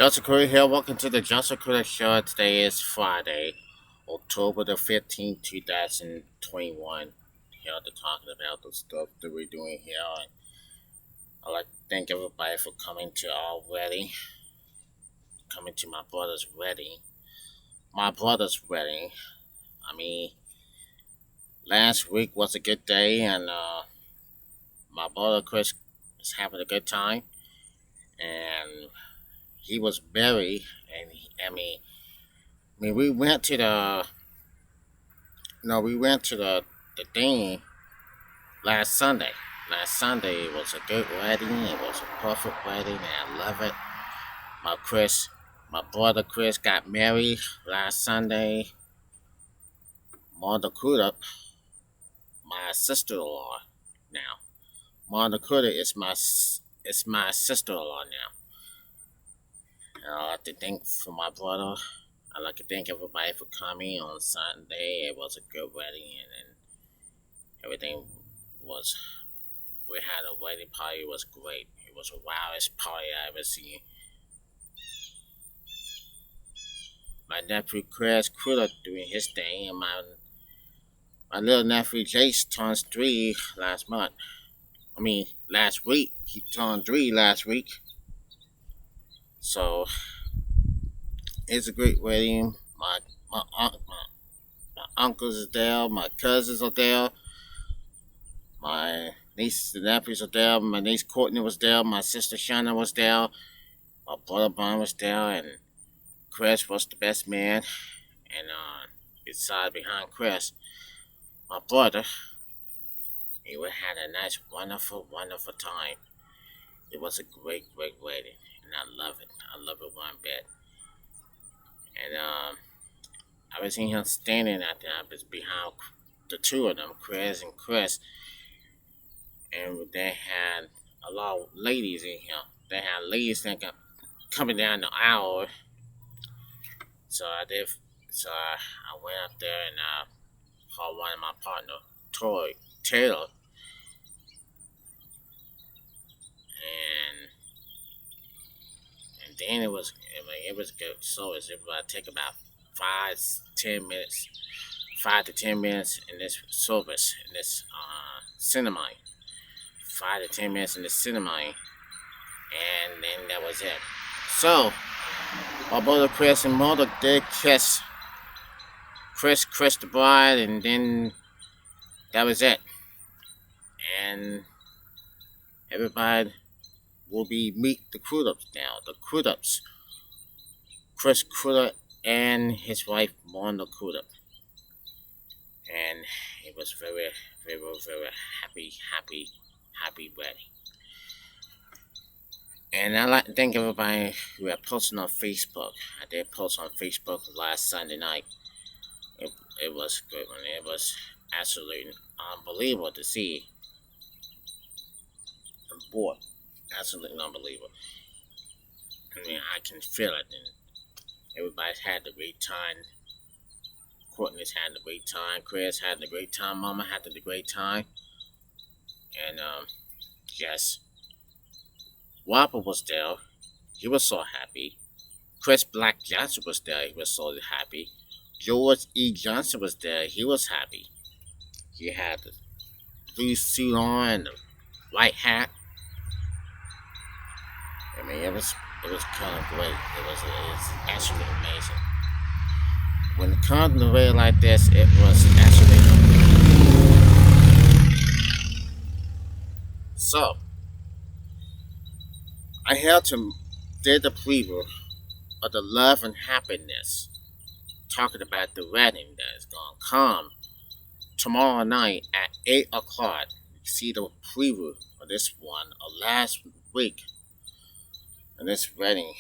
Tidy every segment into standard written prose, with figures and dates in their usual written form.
Joseph Curry here. Welcome to the Joseph Curry Show. Today is Friday, October the 15th, 2021. Here to talking about the stuff that we're doing here. And I'd like to thank everybody for coming to our wedding, coming to my brother's wedding. My brother's wedding. I mean, last week was a good day, and my brother Chris is having a good time. And he was married, and we went to the no, we went to the thing last Sunday. Last Sunday it was a good wedding. It was a perfect wedding, and I love it. My brother Chris got married last Sunday. Mother Crudup, my sister-in-law now. Mother Crudup is my sister-in-law now. And I'd like to thank for my brother. I'd like to thank everybody for coming on Sunday. It was a good wedding, and then everything was. We had a wedding party. It was great. It was the wildest party I ever seen. My nephew Chris Crudup doing his thing, and my little nephew Jace turns 3 last month. Last week. He turned 3 last week. So it's a great wedding. My uncles are there. My cousins are there. My nieces and nephews are there. My niece Courtney was there. My sister Shanna was there. My brother Brian was there, and Chris was the best man. And beside behind Chris, my brother, we had a nice, wonderful, wonderful time. It was a great, great wedding, and I love it. I love it one bit. And I was seeing him standing out there. I was behind the two of them, Chris, and they had a lot of ladies in here. They had ladies that coming down the aisle. So I did. I went up there and called one of my partner, Taylor, and then it was good. So it's about take about 5 to 10 minutes, 5 to 10 minutes in this service in this cinema. 5 to 10 minutes in the cinema, and then that was it. So my brother Chris and mother did kiss. Chris kissed the bride, and then that was it. And everybody will be meet the Crudups now. The Crudups, Chris Crudup and his wife Mona Crudup, and it was very, very, very happy wedding. And I'd like to thank everybody who had posted on Facebook. I did post on Facebook last Sunday night. It was good one. It was absolutely unbelievable to see. Boy, absolutely unbelievable. I can feel it. And everybody's had a great time. Courtney's had a great time. Chris had a great time. Mama had a great time. And yes, Whopper was there. He was so happy. Chris Black Johnson was there. He was so happy. George E. Johnson was there. He was happy. He had the blue suit on and the white hat. It was kind of great. It was actually amazing. When it comes to a way like this, it was actually amazing. So I had to did the preview of the love and happiness, talking about the wedding that is gonna come tomorrow night at 8 o'clock. You see the preview of this one of last week, and this wedding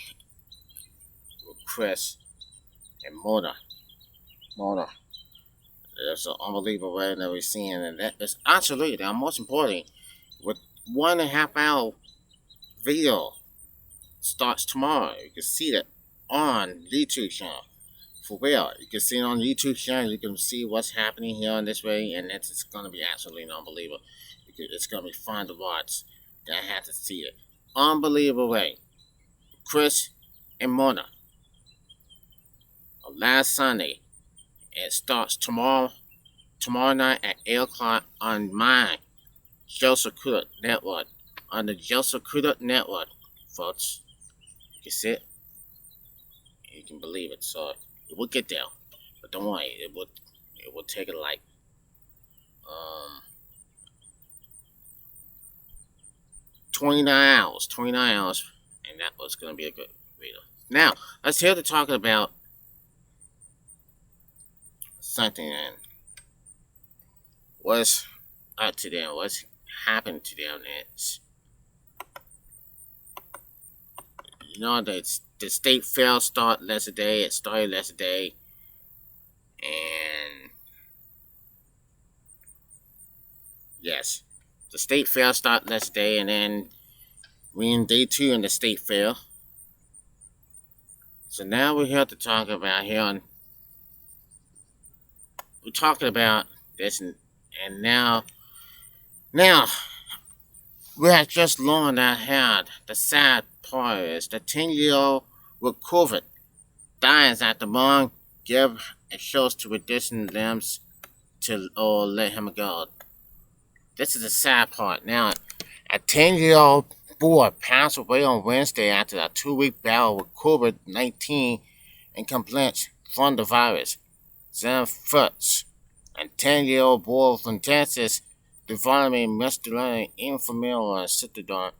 with Chris and Mona. It's an unbelievable wedding that we're seeing, and that is absolutely the most important. With 1.5 hour video starts tomorrow. You can see that on YouTube channel. For real, you can see it on YouTube channel. You can see what's happening here on this way, and it's going to be absolutely unbelievable. It's going to be fun to watch. I have to see it. Unbelievable way. Chris in Mona last Sunday. It starts tomorrow night at 8 o'clock on my Joseph Crudup Network. On the Joseph Crudup Network, folks. You can see it, you can believe it. So it will get there. But don't worry, it will take it like um 29 hours. 29 hours, and that was gonna be a good video. Now, let's hear the talking about something and what's up to them, what's happened to them next. You know that the state fair started yesterday. It started yesterday, and yes, the state fair started yesterday, and then we in day two in the state fair. So now we're here to talk about here, and we're talking about this, and now we have just learned that had the sad part is the 10-year-old with COVID dies after mom give a shows to reducing limbs to or let him go. This is the sad part. Now, a 10-year-old boy passed away on Wednesday after a 2 week battle with COVID 19 and complaints from the virus. Sam Foots, a 10-year-old boy from Texas, developing muscular inflammatory syndrome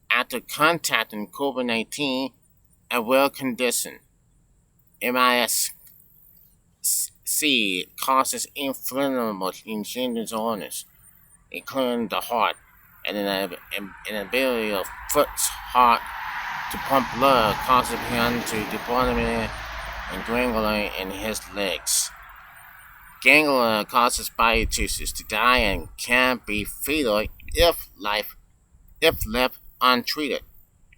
after contacting COVID 19 and well conditioned. MIS causes inflammatory in children's organs, including the heart, and an inability of Foot's heart to pump blood causes him to develop and gangrene in his legs. Gangrene causes body tissues to die and can be fatal if left untreated,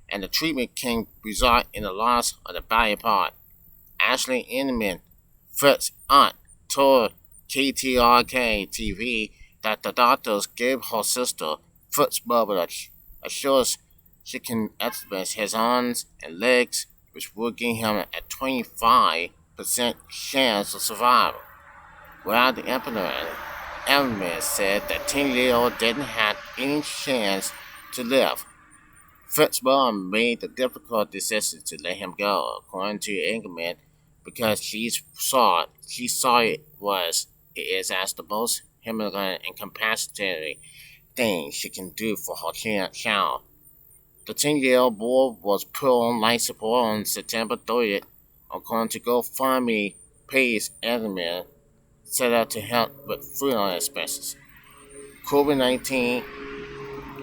and the treatment can result in the loss of the body part. Ashley Inman, Foot's aunt, told KTRK TV that the doctors gave her sister, Foot's mother, assures she can exercise his arms and legs, which would give him a 25% chance of survival. While the emperor said that 10-year-old didn't have any chance to live. Foot's mom made the difficult decision to let him go, according to Engelman, because she saw it is as the most humiliating and incapacitating thing she can do for her child. The 10-year-old boy was put on life support on September 30th, according to GoFundMe page. Engelman set out to help with funeral expenses. COVID 19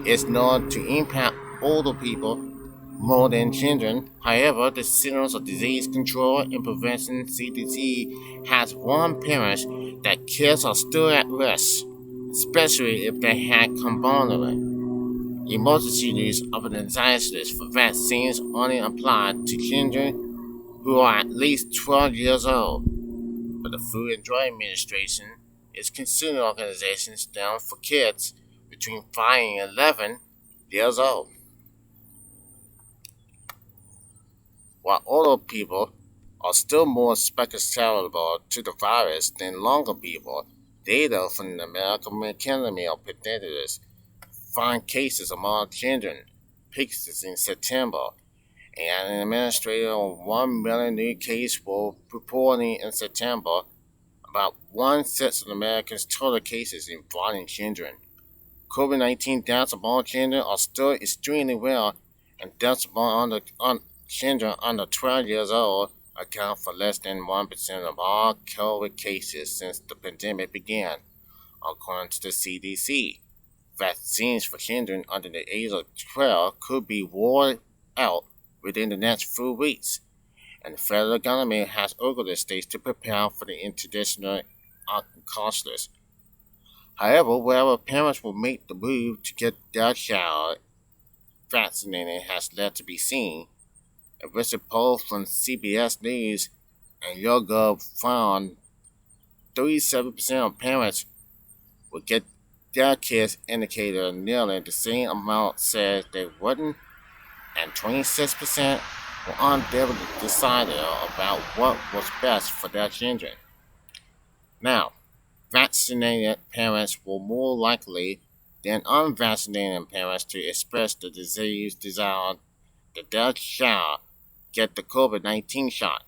is known to impact older people more than children. However, the Centers of Disease Control and Prevention (CDC) has warned parents that kids are still at risk, especially if they had combined. Emergency use of an advisories for vaccines only apply to children who are at least 12 years old, but the Food and Drug Administration is considering organizations down for kids between 5 and 11 years old. While older people are still more susceptible to the virus than younger people, data from the American Academy of Pediatrics find cases among children peaks in September, and an administrator of 1 million new cases were reporting in September, about one-sixth of Americans' total cases involving children. COVID 19 deaths among children are still extremely well, and deaths among children under 12 years old account for less than 1% of all COVID cases since the pandemic began, according to the CDC. Vaccines for children under the age of 12 could be rolled out within the next few weeks, and the federal government has urged the states to prepare for the international costless. However, wherever parents will make the move to get their child vaccinated has yet to be seen. A recent poll from CBS News and YouGov found 37% of parents would get their kids indicated nearly the same amount said they wouldn't, and 26% were unable to decide about what was best for their children. Now, vaccinated parents were more likely than unvaccinated parents to express the desire that their child get the COVID 19 shot.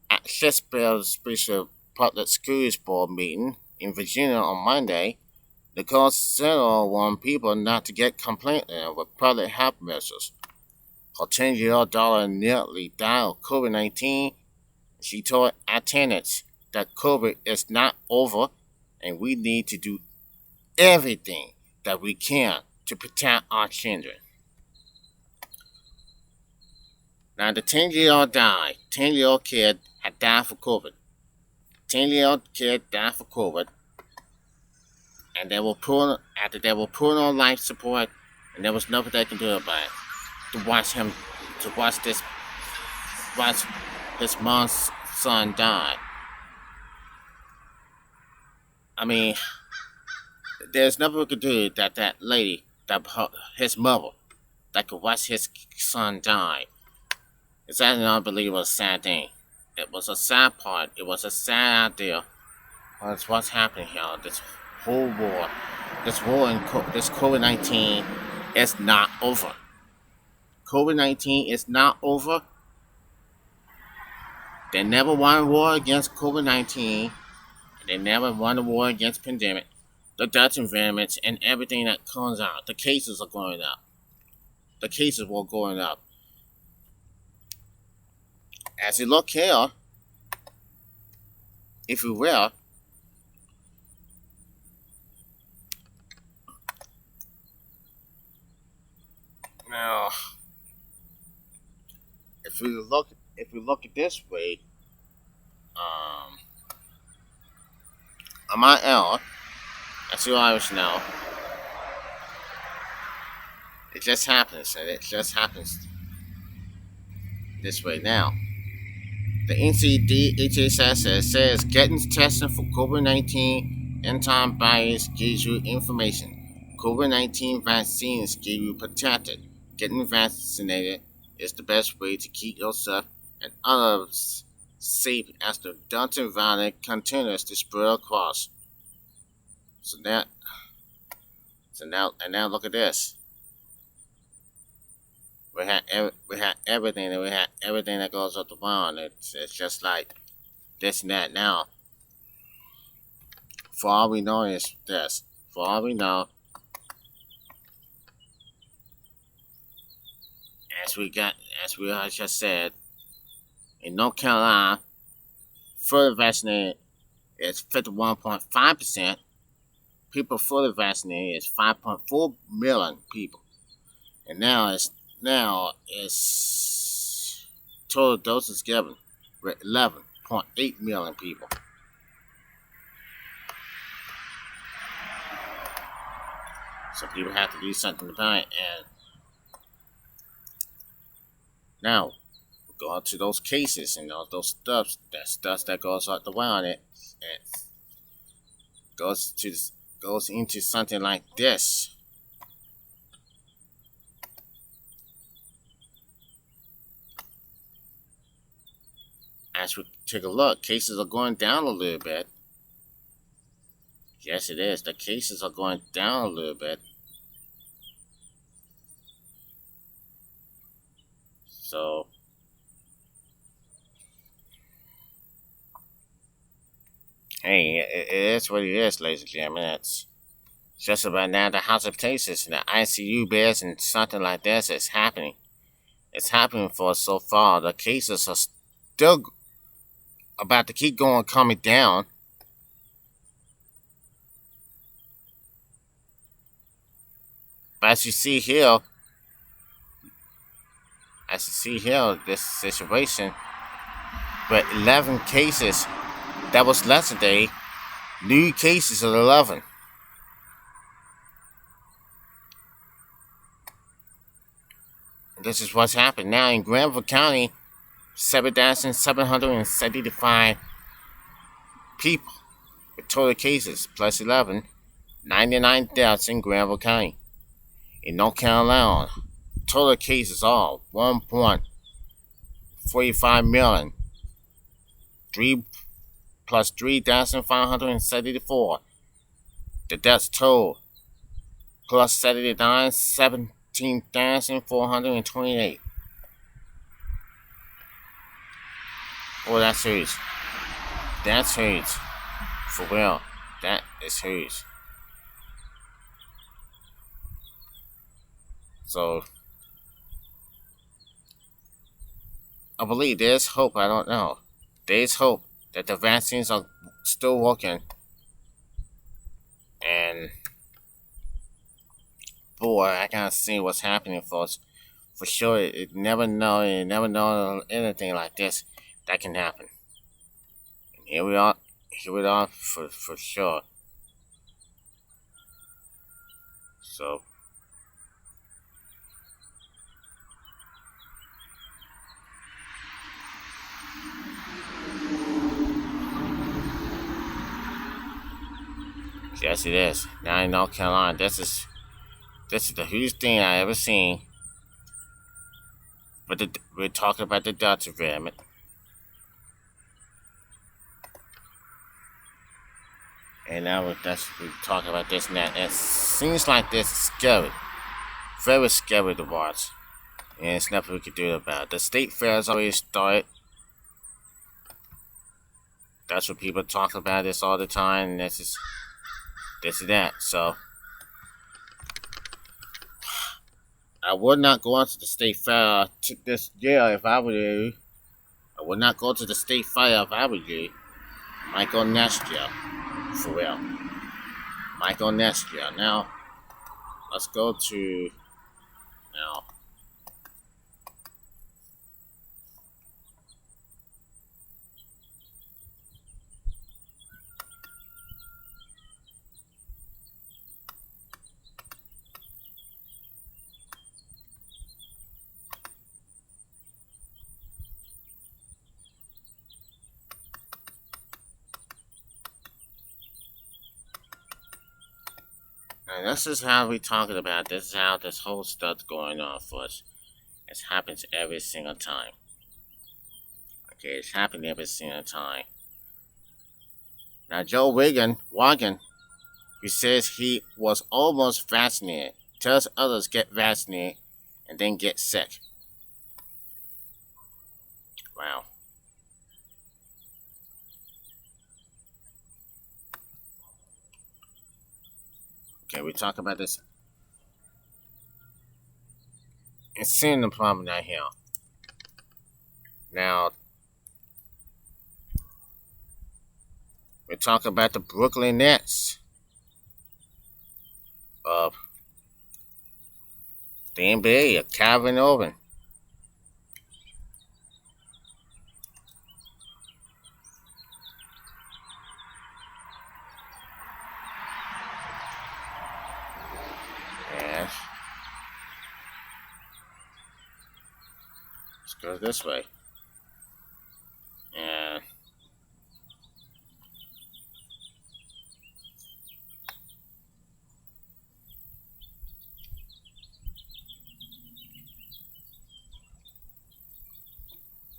At Shakespeare's Special Public Schools Board meeting in Virginia on Monday, the court warned people not to get complacent with public health measures. Her 10-year-old daughter nearly died of COVID 19. She told attendants that COVID is not over and we need to do everything that we can to protect our children. Now, the 10-year-old died. 10-year-old kid had died for COVID. 10-year-old kid died for COVID, and they were put on life support, and there was nothing they can do about it. To watch him, to watch his mom's son die. I mean, there's nothing we could do that lady, his mother, that could watch his son die. It's an unbelievable sad thing. It was a sad part. It was a sad idea. But it's what's happening here. This whole war, this war and this COVID-19 is not over. COVID-19 is not over. They never won a war against COVID-19. They never won a war against pandemic. The Dutch environments and everything that comes out. The cases are going up. The cases were going up. As you look here, if you will, now if we look at this way, on my L, as you always know, it just happens, and it just happens this way now. The NCDHS says getting tested for COVID-19 antibodies gives you information. COVID-19 vaccines give you protected. Getting vaccinated is the best way to keep yourself and others safe as the Delta variant continues to spread across. So now look at this. We had everything, and we had everything that goes up the wall. It's just like this and that. Now, for all we know is this. For all we know, as we just said, in North Carolina, fully vaccinated is 51.5%. People fully vaccinated is 5.4 million people, and now it's total doses given with 11.8 million people. So people have to do something about it. And now we go on to those cases and those stuff that goes out the wild. It goes into something like this. As we take a look, cases are going down a little bit. Yes, it is. The cases are going down a little bit. So, hey, it is what it is, ladies and gentlemen. It's just about now the hospitalizations and the ICU beds and something like this is happening. It's happening for us so far. The cases are still about to keep going, coming down. But as you see here, this situation with 11 cases, that was yesterday. New cases of 11. This is what's happened now in Granville County. 7,775 people with total cases plus 11, 99 deaths in Granville County. In North Carolina, total cases are 1.1 45 million. 3 plus 3,574. The deaths toll plus 79, 17,428. Oh, that's huge. That's huge. For real. That is huge. So, I believe there's hope. I don't know. There's hope that the vaccines are still working. And, boy, I gotta see what's happening, folks. For sure, you never know anything like this that can happen. And here we are for sure. So, yes, it is. Now in North Carolina, this is the hugest thing I ever seen. But we're talking about the Delta variant, and now we're talking about this and that. And it seems like this is scary, very scary to watch, and there's nothing we can do about it. The state fairs already started. That's what people talk about this all the time, and this is that. So I would not go on to the state fair this year if I were you. I would not go to the state fair if I were you. Might go next year, for real. Might go next year. Now, let's go to now. And this is how we talking about. This is how this whole stuff's going on for us. It happens every single time. Okay, it's happening every single time. Now, Joe Wagon, who says he was almost vaccinated, tells others get vaccinated and then get sick. Wow. Okay, we talk about this insane problem down here. Now, we talk about the Brooklyn Nets of the NBA of Calvin Irvin. And let's go this way. And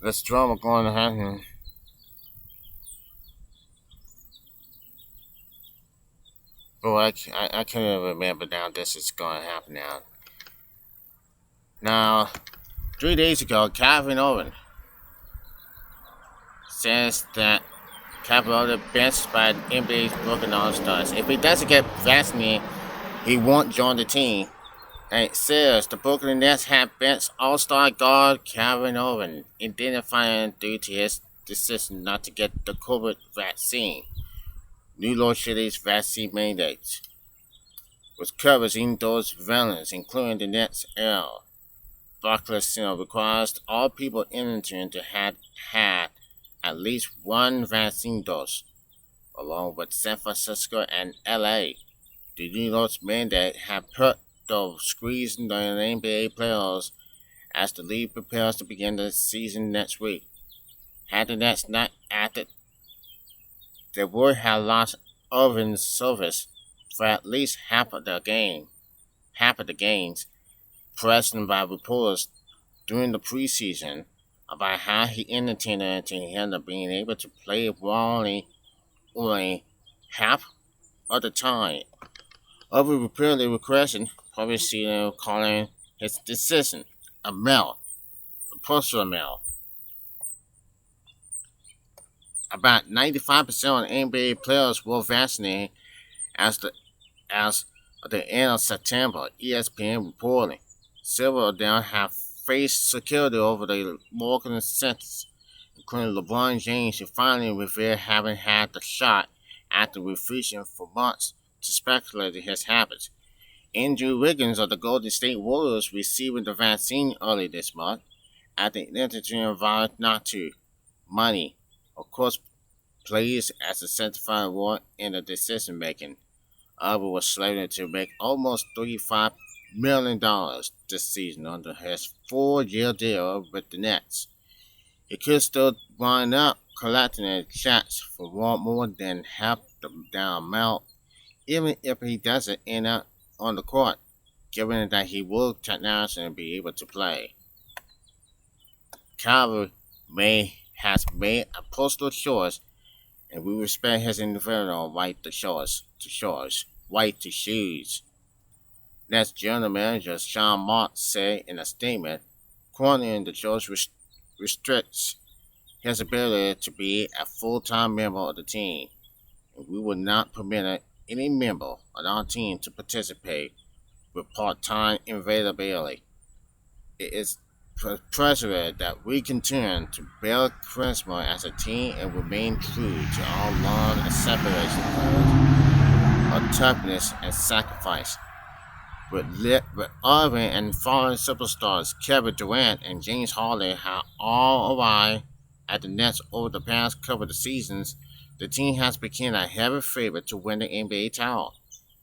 this drama going to happen. Boy, I can't even remember now this is going to happen now. Now, 3 days ago, Calvin Irvin says that Calvin Irvin benched by the NBA's Brooklyn All-Stars. If he doesn't get vaccinated, he won't join the team. And it says the Brooklyn Nets have benched All-Star guard Calvin Irvin, identifying due to his decision not to get the COVID vaccine. New York City's vaccine mandates, which covers indoors violence, including the Nets L. Barclays Center requires all people entering to have had at least one vaccine dose, along with San Francisco and LA. The New York's mandate have put the squeeze on the NBA players as the league prepares to begin the season next week. Had the Nets not acted, they would have lost Irvin's service for at least half of the games, present by reporters during the preseason about how he entertained to him of being able to play only half of the time. Others repeatedly requesting Provocino calling his decision a personal mail. About 95% of NBA players were vaccinated as as of the end of September, ESPN reporting. Several of them have faced security over the Morgan sentence, including LeBron James, who finally revealed having had the shot after refusing for months to speculate his habits. Andrew Wiggins of the Golden State Warriors receiving the vaccine early this month after an interview involved not to money, of course, plays as a certified role in the decision making. Aubrey was slated to make almost $35 million this season under his 4-year deal with the Nets. He could still wind up collecting checks for more than half the amount, even if he doesn't end up on the court, given that he will technically be able to play. Calvary has made a personal choice, and we respect his individual right right to choose. Nets general manager Sean Marks said in a statement, quarantining the choice restricts his ability to be a full-time member of the team, and we will not permit any member of our team to participate with part-time availability. It is preserved that we continue to build charisma as a team and remain true to our long separation of toughness and sacrifice. With Irving and foreign superstars Kevin Durant and James Harden have all arrived at the Nets over the past couple of seasons, the team has become a heavy favorite to win the NBA title,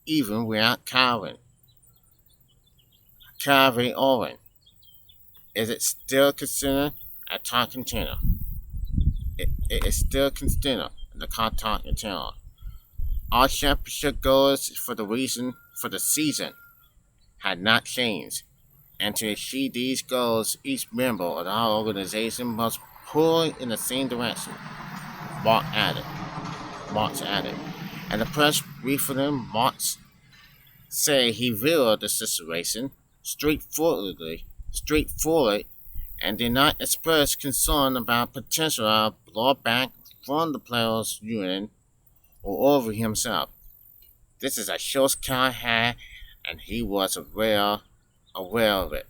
even without Calvin Irving. Is it still considered a top contender? It is still considered the top contender. Our championship goals for the season had not changed, and to achieve these goals, each member of our organization must pull in the same direction. Mark added. Marks added, and the press briefing Marks said he viewed the situation straightforward, and did not express concern about potential blowback from the players' union or over himself. This is a choice Kyle had, and he was aware of it,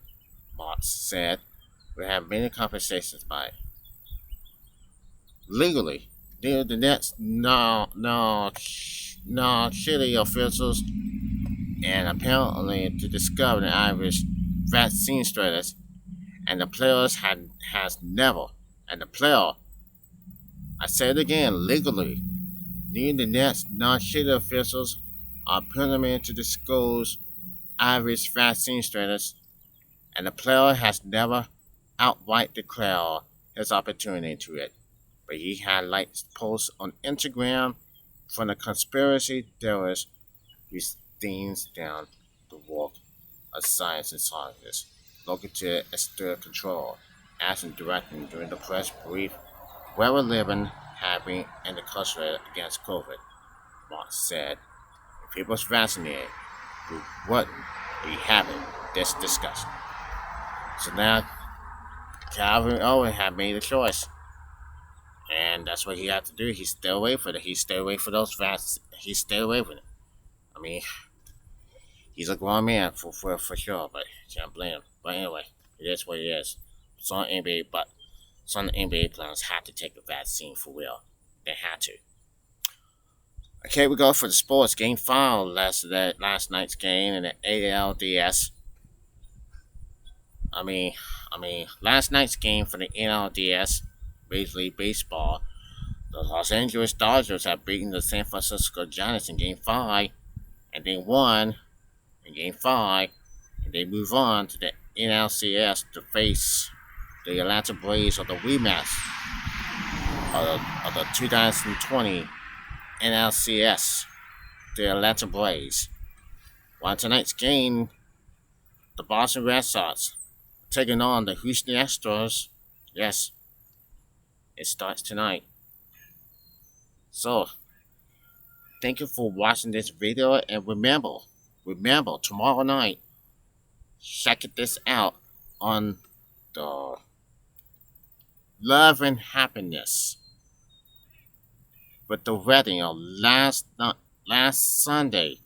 Marks said. We have many conversations about it. Legally, the Nets no city officials and apparently to discover the Irish vaccine status, and the players has never, and the player, I say it again, legally, neither the Nets nor city officials are permitted to disclose Irish vaccine status, and the player has never outright declared his opportunity to it. But he had liked posts on Instagram from the conspiracy theorist who stands down the walk of science and scientists, looking to exert control, asking directly during the press brief where we're living, having, and incarcerated against COVID. Mark said, if he was vaccinated, we wouldn't be having this discussion. So now Calvin Owen had made a choice. And that's what he had to do. He stayed away from it. He stayed away from those vaccines. He stayed away from it. I mean, he's a grown man for sure, but can't blame him. But anyway, it is what it is. Some NBA players had to take the vaccine for real. They had to. Okay, we go for the sports. Game 5 last night's game in the ALDS. Last night's game for the NLDS, Major League Baseball. The Los Angeles Dodgers have beaten the San Francisco Giants in Game 5, and they won in Game 5, and they move on to the NLCS to face the Atlanta Braves of the rematch of the 2020 NLCS, the Atlanta Braves. While tonight's game, the Boston Red Sox taking on the Houston Astros Yes, it starts tonight. So, thank you for watching this video, and remember, tomorrow night, check this out on the Love and Happiness with the wedding of last Sunday.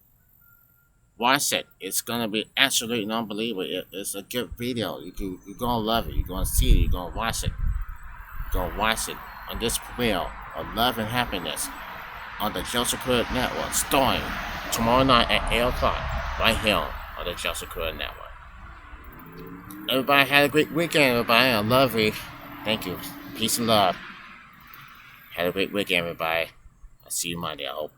Watch it. It's gonna be absolutely unbelievable. It's a good video. You're gonna love it. You're gonna see it. You're gonna watch it. You're gonna watch it on this premiere of Love and Happiness on the Joseph Crudup Network, starring tomorrow night at 8 o'clock, right here on the Joseph Crudup Network. Everybody had a great weekend, everybody. I love you. Thank you. Peace and love. Had a great weekend, everybody. I'll see you Monday, I hope.